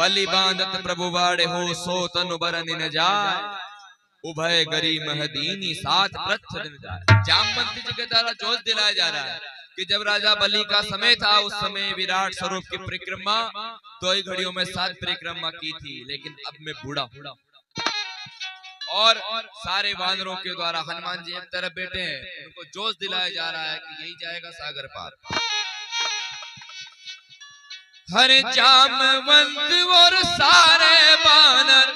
बलि बांधत प्रभु बाड़े हो सो तनु बरन न जाय उभय गरी महदीनी साथ प्रथ दिन जाए। जामवंती जी के द्वारा जोश दिलाया जा रहा है कि जब राजा बलि का समय था उस समय विराट स्वरूप की परिक्रमा 2 ही घड़ियों में 7 परिक्रमा की थी, लेकिन अब मैं बूढ़ा हूं और सारे वानरों के द्वारा हनुमान जी एक तरफ बैठे हैं, उनको जोश दिलाया जा रहा है कि यही जाएगा सागर पार। हर जामवंत और सारे वानर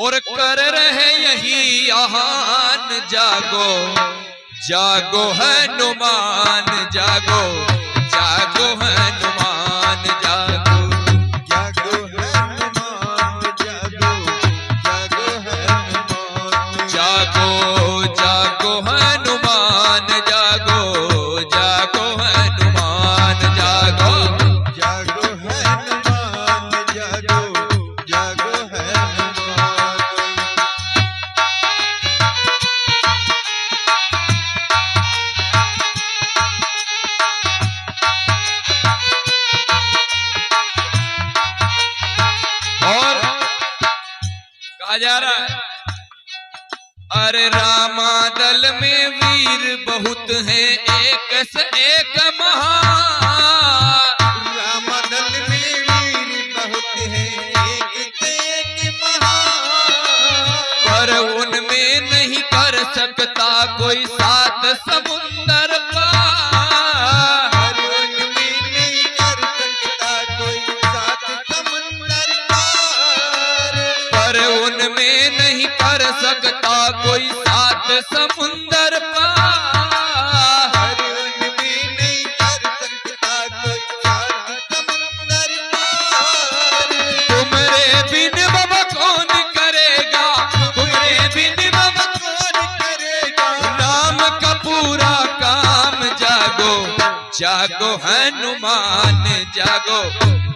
और कर रहे यही आहान, जागो जागो हनुमान जागो जागो हनुमान जागो जागो हनुमान जागो जागो हनुमान जागो जागो हनुमान जागो जागो हनुमान जागो जागो हनुमान जागो जागो हनुमान। और कहा जा रहा है अरे रामादल में वीर बहुत है एक से एक महान, रामदल में वीर बहुत है एक से एक महान, पर उनमें नहीं कर सकता कोई 7 समुंदर पार, पर उनमें नहीं कर सकता कोई 7 समुंदर पार, पर उनमें नहीं कर सकता कोई 7 समुंदर पार। पर उनमें नहीं कर सकता कोई 7 समुंदर पार। तुमरे बिन बाबा कौन करेगा, तुमरे बिन बाबा कौन करेगा राम का पूरा काम, जागो जागो हनुमान जागो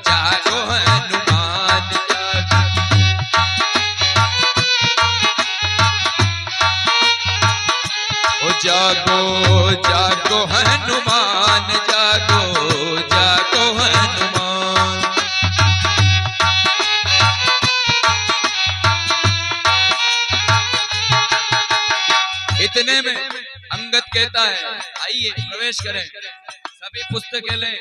जागो हनुमान जागो। ओ जागो जागो हनुमान जागो जागो हनुमान। इतने में अंगद कहता है आइए प्रवेश करें, सभी पुस्तकें लें।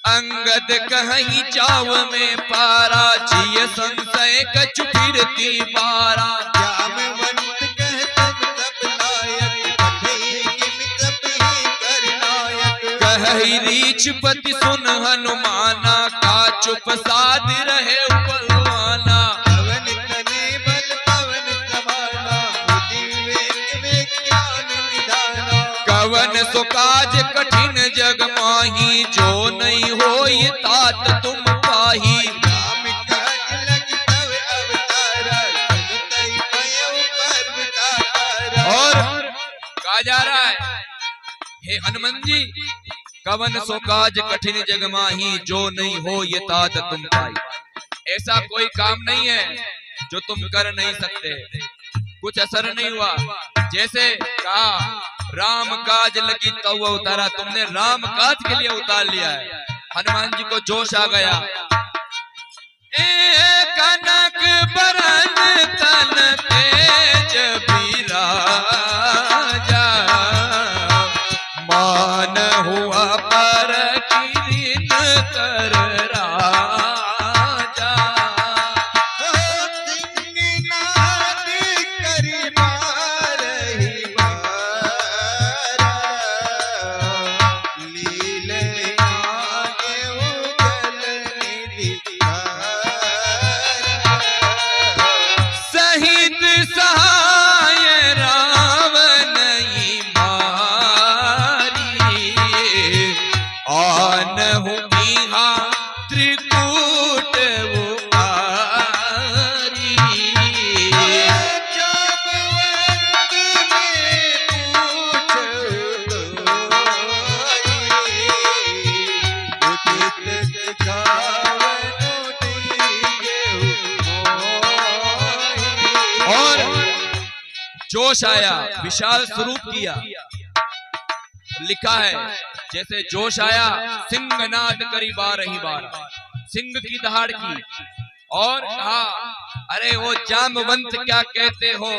अंगद कहीं जाव में पारा, जिय संशय कछ फिरती बारा, जामवंत कहतन सब नायक, कठे किम कपि कर नायक। कहि रीछपति सुन हनुमाना, का चुप साध रहे बलवाना, पवन तने बल पवन समाना, बुद्धि विवेक में ज्ञान निधाना। कवन सो काज कठिन जग माही, जो नहीं होई तात तुम पाही। राम काज लग तव अवतारा, सुनतई पयउ पर्व तारा। और कहा जा रहा है हे हनुमान जी, कवन सो काज कठिन जग माही, जो नहीं हो ये तात तुम पाई। ऐसा कोई काम नहीं है जो तुम कर नहीं सकते, कुछ असर नहीं हुआ। जैसे कहा राम काज लगी तो वो उतारा, तुमने राम काज के लिए उतार लिया है। हनुमान जी को जोश आ गया। ए कनक बरन तन तेज बिराजा, मान हुआ पर किरीन कर राजा। सिंहनाद करि मारहि बारा, लीले आगे उजल निधि धारा। सहित सहाय रावण मारी, आन हूँ त्रिकूट उपारी। जामवंत में पूछ गोई, उचित सिखावनु दीजेहु मोहि। और जोश आया, विशाल स्वरूप किया। लिखा है जैसे जोश आया, सिंहनाद करी बारही बार, सिंह की दहाड़ की और कहा, अरे वो जामवंत क्या कहते हो,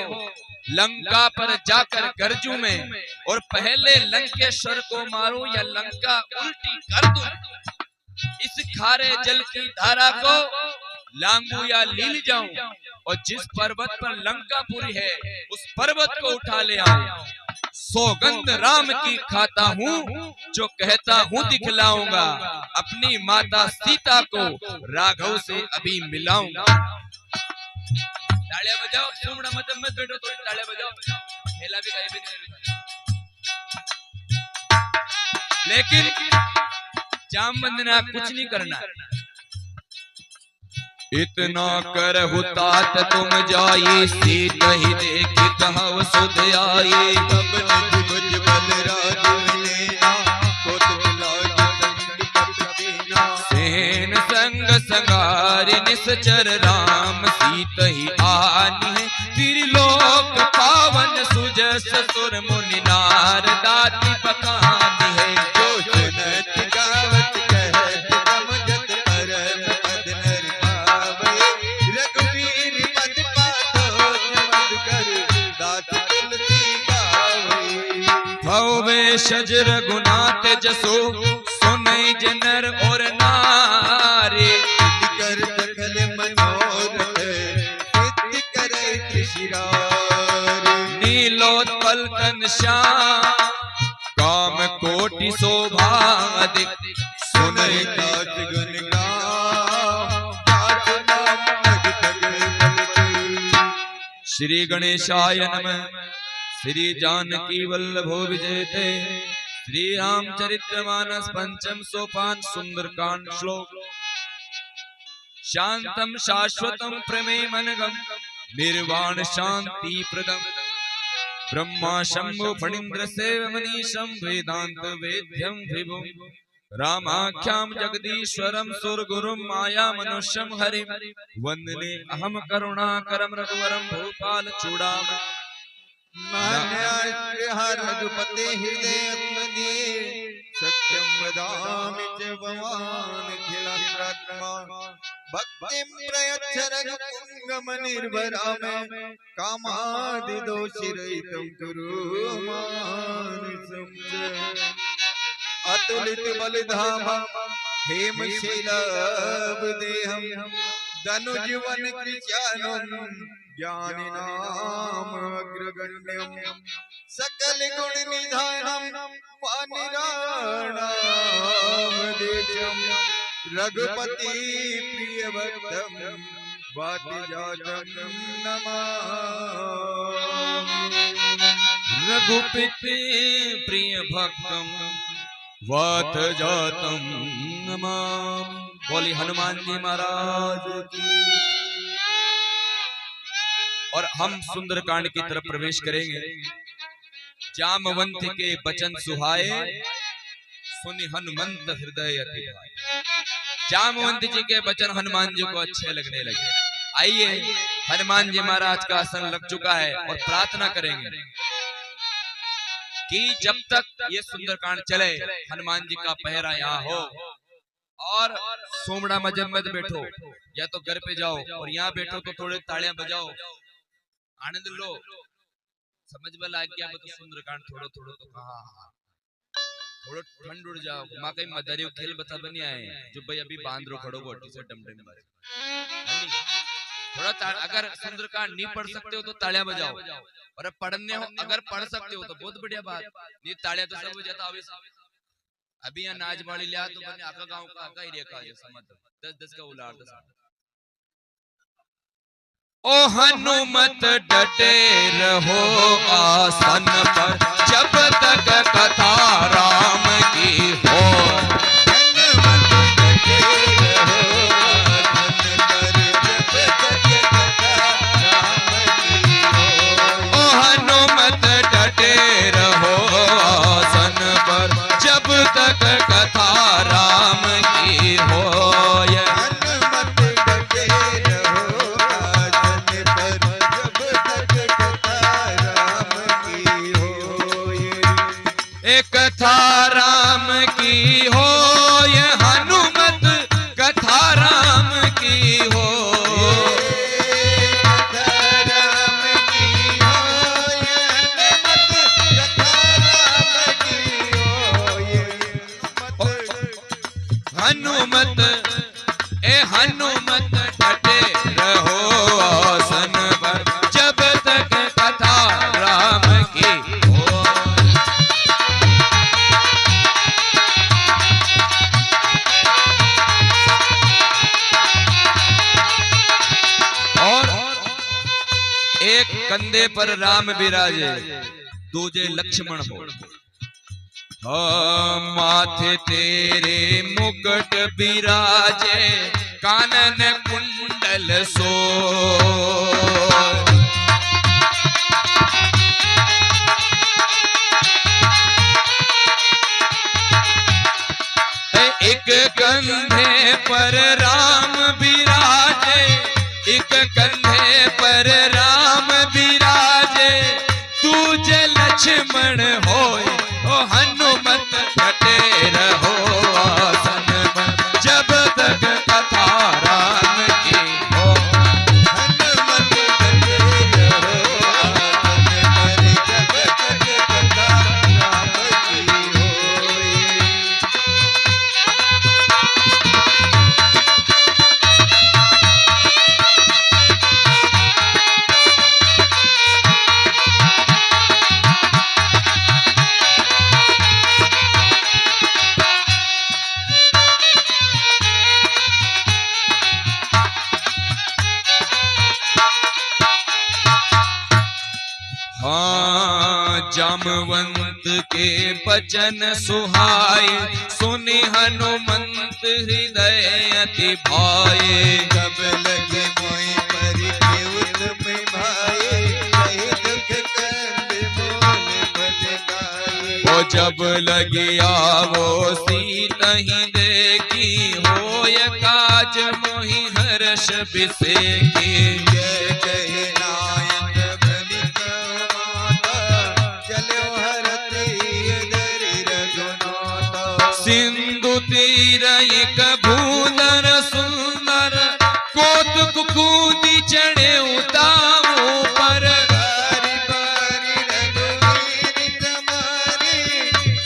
लंका पर जाकर गरजू में और पहले लंकेश्वर को मारूं या लंका उल्टी कर दूं, इस खारे जल की धारा को लांगू या लील जाऊं, और जिस पर्वत पर लंकापुरी है उस पर्वत को उठा ले आऊं, सौगंध राम की खाता हूँ, जो कहता हूँ दिखलाऊंगा, अपनी माता सीता को राघव से अभी मिलाऊंगा। तालियां बजाओ, सुमड़ा मत बैठो, थोड़ी तालियां बजाओ, हेला भी गाय भी नहीं। लेकिन जामवंत ने कुछ नहीं करना, इतना कर हुतात तुम जाई, सीत ही देख कहाव सुध आई, सेन संग संगारि निश्चर राम, सीत ही आनी है त्रिलोक पावन, सुजस सुर मुनि नार दाति पकानी है, जो सुनत गावत कहत समझत परम पद नर पावे, रघुवीर पद पातो मद कर दात तुलसी गावे, भवे शज रघुनाथ जसो सुनै जनर और नारी, कर सकल मनोरथ सिद्ध करे त्रिशिरारी, नीलोत्पल तन श्याम काम कोटि शोभा अधिक, सुनै दास गुण गाम, श्री गणेशाय नमः। श्री जानकी वल्लभो विजयते। श्री रामचरितमानस पंचम सोपान सुंदरकांड श्लोक। शांतम शाश्वतम प्रमेय मनगम निर्वाण शांति प्रदम, ब्रह्मा शंभु फणीन्द्र सेव मनीषम वेदांत वेद्यम विभुम, रामाख्याम जगदीश्वरम सुरगुरुम माया मनुष्यम हरिम, वंदने अहम करुणाकरम रघुवरम भूपाल चूड़ामणि, रघुपते हृदय सत्यम वदामि च भवान् खिलात्मा, भक्तिं प्रयच्छ रघुपुंगम निर्भरामे, कामादि दोषरहितं कुरु मानसं च, अतुलित बलधामं हेमशीलाब्देहं, धनुजीवन कृशानं ज्ञानिनाम अग्रगण्यं, सकल गुण निधानं वानिराणाम देशं, रघुपति प्रिय भक्तं वातिजातं नमामि, रघुपति प्रिय भक्तं वातजातं नमामि। बोली हनुमान जी महाराज की। और हम सुंदरकांड की तरफ प्रवेश करेंगे। जामवंत के वचन सुहाए, सुनि हनुमंत हृदय अति भाए। जामवंत जी के वचन हनुमान जी को अच्छे लगने लगे। आइए, हनुमान जी महाराज का आसन लग चुका है और प्रार्थना करेंगे कि जब तक ये सुंदरकांड चले, हनुमान जी का पहरा यहाँ हो, और सोमड़ा मजब मत बैठो, या तो घर पे जाओ, और यहाँ बैठो तो थोड़े तालियां बजाओ, आनंद लो। समझ में लाग गया तो सुंदरकांड थोड़ो थोड़ो तो कहा, थोड़ो ठंड उड़ जाओ। माँ कहीं मदारी खेल बता बनी आए जो भाई अभी बांध रो खड़ो बोटी से डमडम मारे। थोड़ा अगर सुंदरकांड नहीं पढ़ सकते हो तो तालियां बजाओ, और पढ़ने हो अगर पढ़ सकते हो तो बहुत बढ़िया बात। नहीं तालियां तो सब हो जाता। अभी यहाँ नाच बाड़ी लिया तो बने आका गांव का आका एरिया का समझ 10-10 का उलार 10। ओ हनुमत डटे रहो आसन पर, जब तक कथा राम की हो। ओ हनुमत डटे रहो आसन पर, जब तक कथा राम की हो। कथा राम की हो, ये हनुमत कथा राम की हो। राम की हो, ये हनुमत कथा राम की हो। ये हनुमत ए हनुमत डटे रहो आसन पर, जब तक कथा राम की हो। और एक कंधे पर राम विराजे, दूजे लक्ष्मण हो। माथे तेरे मुकुट विराजे, कानन कुंडल सो। एक कंधे पर राम विराजे, एक कंधे पर राम विराजे, तुझे लक्ष्मण होए ओ हनुमत डटे रहो आसन पर, जब तक कथा राम की हो। हनुमत डटे रहो आसन पर, जब तक कथा राम की होए। हाँ जामवंत के वचन सुहाए, सुनि हनुमंत हृदय अति भाए। जब लगे मोहि परि केउत में भाए, कहे दुख कंद मोल बन गाए। ओ जब लगिया वो सीतहि देखी, होय काज मोहि हर्ष बिसेकी। जय जय नायक धनिक माता, चलो हरत धरि रघुनाथा। सिंधु तीर एक भूधर सुंदर, कौतुक कूदी चढ़े उताऊ पर। बारी बारी रघुवीर तुम्हारी,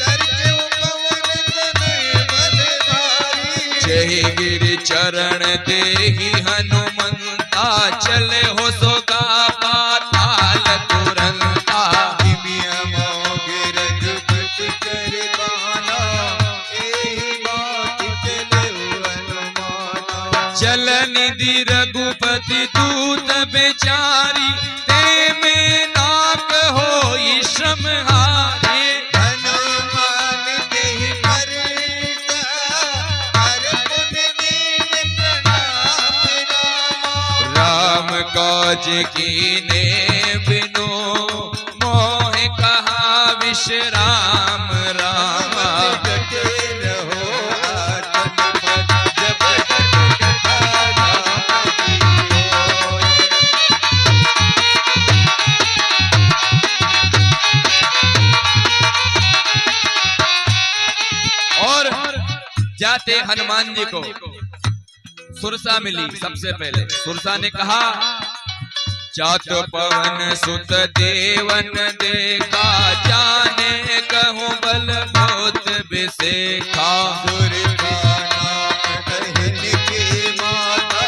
सरजो पवन तनय बल भारी। जय गिरि चरण देहि हनुमंता, चले हो सोगा पाताल तुरंता। हिमिया मोगे रघुपति कर बहाना, एहि बात चले हनुमाना। चल निधि रघुपति दूत बेचारी, ते में नाक होई श्रम हारी। हनुमान तेहि परसा, हर पुन दीन प्रणाम रामा। राम काज कीने बिनु, मोह कहा विश्राम रामा। डटे रहो आसन पर, जब तक कथा राम की होए। और जाते हनुमान जी को सुरसा मिली। सबसे पहले सुरसा ने कहा, जात पवन सुत देवन देखा, जाने कहूँ बल बहुत बिसेखा। सुरता नाम कहन की माता,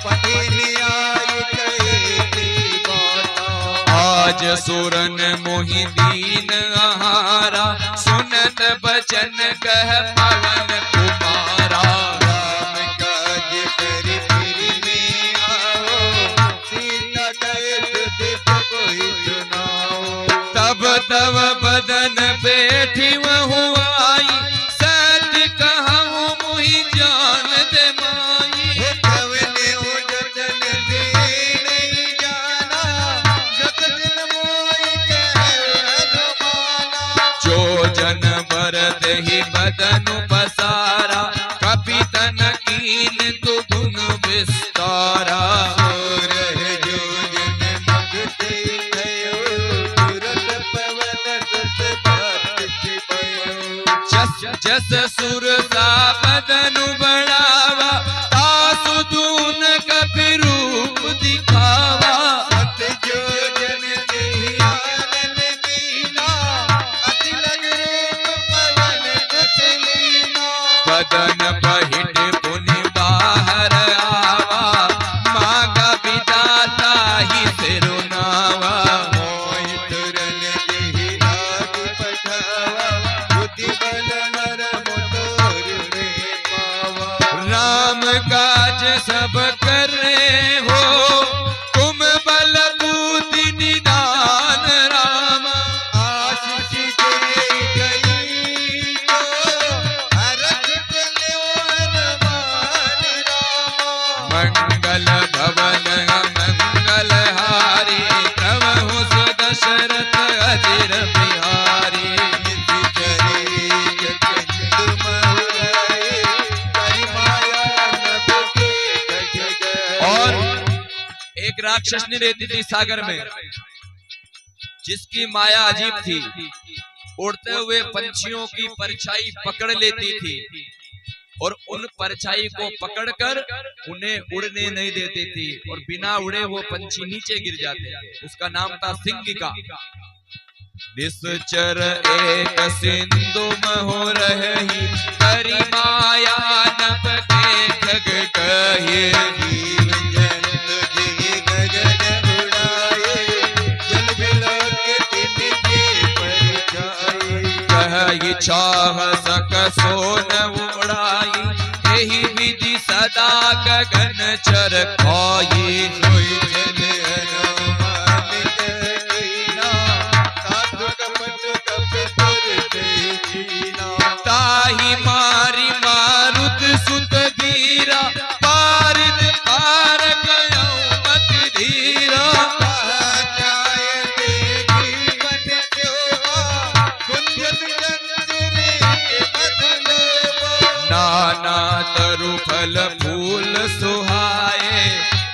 पठिन आई कहे की बाता। आज सुरन मोहि दीन आहारा, सुनत बचन कह पवन कुमारा। राम काज करि फिर में आओ, सीता कहे तुझ कोई चुनाओ। तब तब बदन बैठी वहु आई, सत्य कहूँ मुहि जान दे माई। हे कवने उजतन दे नहीं जाना, जत दिन मोहि कहे हनुमाना। जो जन भरत ही बदनु पसारा, कपि तन कीन तु गुण विस्तारा। रह जो जन मगते भयो, तुरत पवन सुत बात भयो। जस जस सुर सा बदनु बढ़ावा, तासु दून कपि रूप दिखावा। सत जो जन देहि आनन दीना, अति लग रूप पवन दुत लीना। बदन पहिट पुनि बाहर आवा, मागा विदाता ही सिरुनावा। मोहि तुरन देहि लाग पठावा, बुद्धि बल नर मोटोर रे पावा। राम काज सब करे हो, तुम बल बूद्धि निदान राम। आशीष दे गई तो हरख चलो हनुमान रामा। मंगल भवन मंगल हारी, प्रभु सुदशरथ अजिर बिहारी। निधि चरे जगत महुराए, करि माया नभ के खग गए। और एक राक्षसनी रहती थी सागर में, जिसकी माया अजीब थी। उड़ते हुए पंछियों की परछाई पकड़ लेती थी और उन परछाई को पकड़कर उन्हें उड़ने नहीं देती थी, और बिना उड़े वो पंछी नीचे गिर जाते थे। उसका नाम था सिंगिका। निश्चर एक सिंधु महो रही, करी माया नभ के खग कहे। जीव जंतु जिहि गगन उड़ाए, जल बिलोक तिनके परिछाए। कहि चाह सक सोन उड़ाई, एहि विधि सदा गगन चर खाई। सोई जन हनुमान कहीना, साधु कपट कपितुर ते कीना। ताहि मारी मारुत सुत धीरा, पारित पार गयो मति धीरा। जाय देखी बन जोहा, कुंजन चंद्रे के बदलवा। नाना तरु फल फूल सुहाए,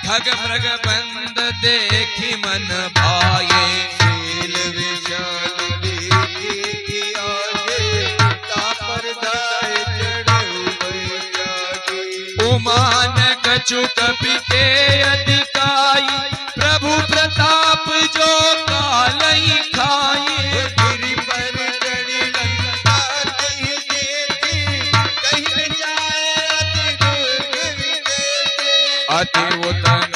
खग मृग बंद देखी मन भाए। शील विशाल देखी आगे, तापर दाय चढ़ऊ बैरागी। उमान कछु कपि के अधिकाई, प्रभु प्रताप जो कालई खाई। गिरि पर चढ़ी लंका कहीं देखी, कहीं न जाए अति दुर्ग विदेशी। अति उतंग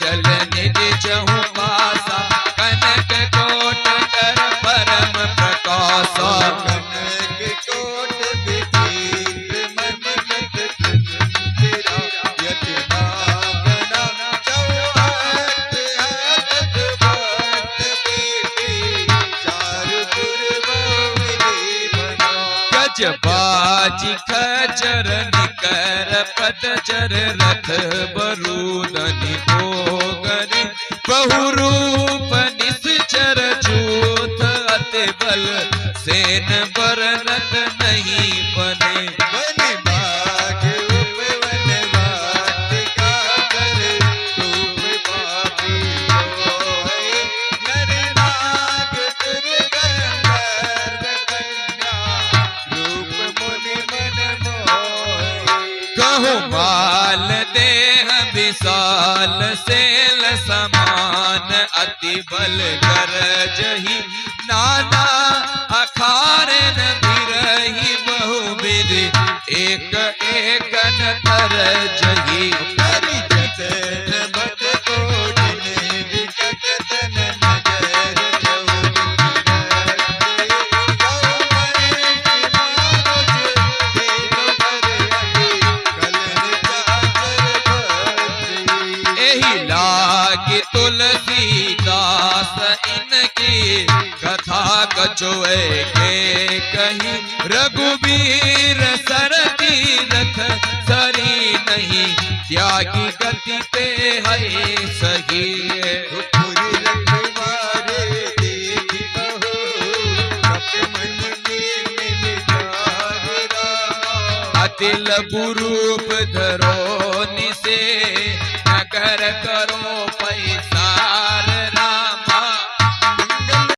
जल निधि चहु पासा, कनक कोट कर परम प्रकाशा। कनक कोट विचित्र मनगत कुंजरा, यति नागना चौहट हस्त भक्त बेटी, चारु दुर्गो विधि बना। गज बाजी खचर निकर पतचर, रथ बरूदनि भोगनि बहुरूप निश्चर जूथ। अति बल सेन बरनत नहीं बने। वन बाग उपवन वाटिका, कर धूप बागी सोए। नर नाग दुर्गंधर्व कन्या, रूप मुनि मन मोहे। कहु माल देह विशाल सेल समान, अति बल गरजहि नाना अखारन बिरहि। बहुविधि एक एकन तरजहि। परिजन बद कोटिन विकट तन नगर जऊ दिखिरते। गौ महेश मानुष देव बर अति, कलन चाचर भक्ति। एहि लागी तुलसीदास इनकी, कथा कछुए के कही। रघुबीर सर तीरथ सरी नहीं, त्यागी गति पे है सही। पुरी रखवारे देखी बहू, कपि मन में मिल जागरा। अतिल बुरूप धरो निसे, नगर करो